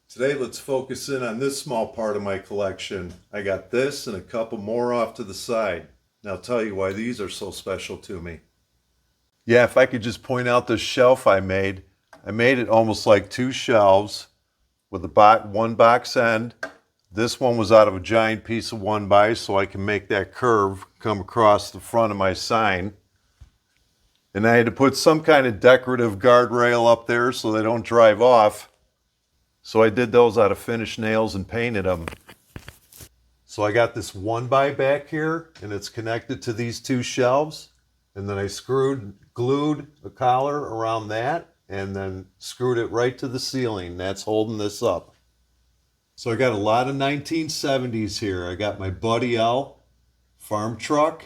Today, let's focus in on this small part of my collection. I got this and a couple more off to the side. And I'll tell you why these are so special to me. Yeah, if I could just point out this shelf I made it almost like two shelves with one box end. This one was out of a giant piece of 1x, so I can make that curve come across the front of my sign. And I had to put some kind of decorative guardrail up there so they don't drive off. So I did those out of finished nails and painted them. So I got this 1x back here, and it's connected to these two shelves. And then I glued a collar around that, and then screwed it right to the ceiling. That's holding this up. So I got a lot of 1970s here. I got my Buddy L farm truck.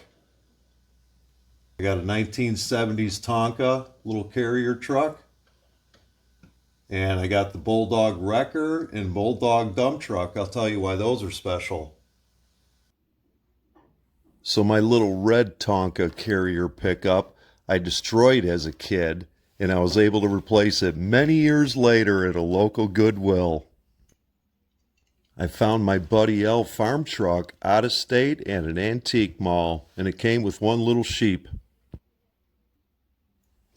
I got a 1970s Tonka little carrier truck. And I got the Bulldog Wrecker and Bulldog dump truck. I'll tell you why those are special. So my little red Tonka carrier pickup, I destroyed as a kid, and I was able to replace it many years later at a local Goodwill. I found my Buddy L farm truck out of state at an antique mall, and it came with one little sheep.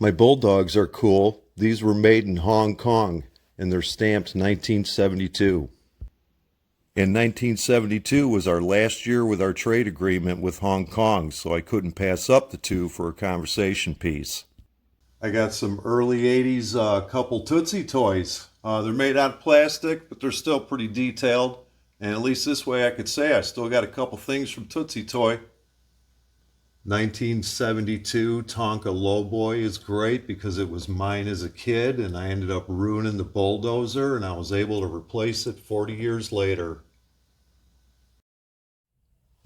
My Bulldogs are cool. These were made in Hong Kong, and they're stamped 1972. And 1972 was our last year with our trade agreement with Hong Kong, so I couldn't pass up the two for a conversation piece. I got some early 80s couple Tootsie toys. They're made out of plastic, but they're still pretty detailed. And at least this way I could say I still got a couple things from Tootsie Toy. 1972 Tonka Lowboy is great because it was mine as a kid, and I ended up ruining the bulldozer, and I was able to replace it 40 years later.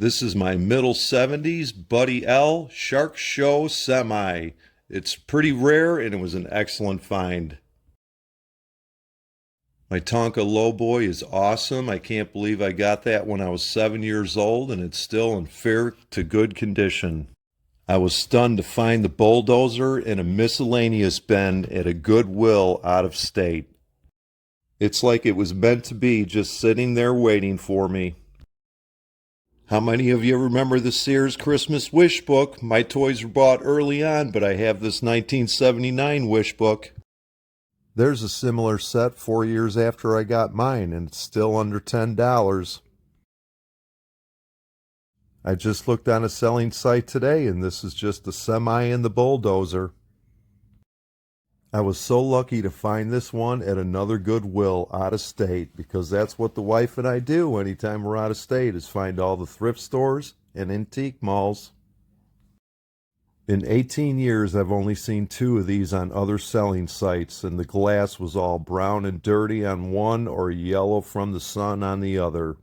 This is my middle 70s Buddy L Shark Show Semi. It's pretty rare, and it was an excellent find. My Tonka Lowboy is awesome. I can't believe I got that when I was 7 years old, and it's still in fair to good condition. I was stunned to find the bulldozer in a miscellaneous bin at a Goodwill out of state. It's like it was meant to be, just sitting there waiting for me. How many of you remember the Sears Christmas Wish Book? My toys were bought early on, but I have this 1979 Wish Book. There's a similar set 4 years after I got mine, and it's still under $10. I just looked on a selling site today, and this is just the semi and the bulldozer. I was so lucky to find this one at another Goodwill out of state, because that's what the wife and I do anytime we're out of state, is find all the thrift stores and antique malls. In 18 years, I've only seen 2 of these on other selling sites, and the glass was all brown and dirty on one or yellow from the sun on the other.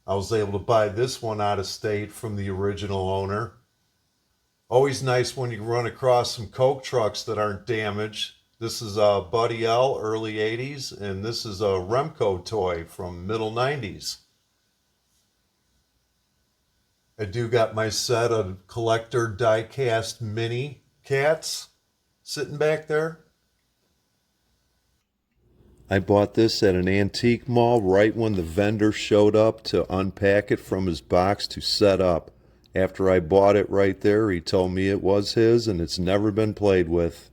I was able to buy this one out of state from the original owner. Always nice when you run across some Coke trucks that aren't damaged. This is a Buddy L, early 80s, and this is a Remco toy from middle 90s. I do got my set of collector die-cast mini cats sitting back there. I bought this at an antique mall right when the vendor showed up to unpack it from his box to set up. After I bought it right there, he told me it was his and it's never been played with.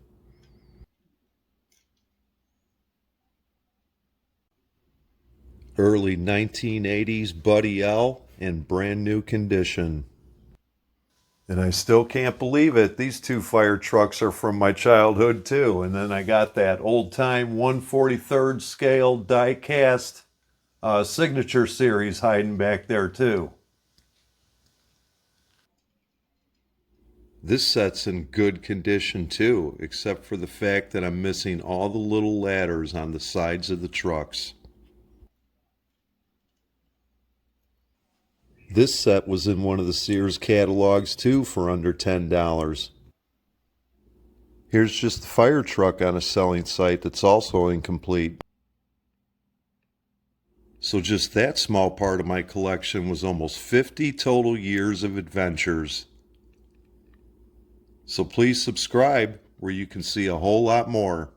Early 1980s Buddy L in brand new condition. And I still can't believe it. These 2 fire trucks are from my childhood too. And then I got that old time 1/43rd scale die cast signature series hiding back there too. This set's in good condition too, except for the fact that I'm missing all the little ladders on the sides of the trucks. This set was in one of the Sears catalogs too for under $10. Here's just the fire truck on a selling site that's also incomplete. So just that small part of my collection was almost 50 total years of adventures. So please subscribe where you can see a whole lot more.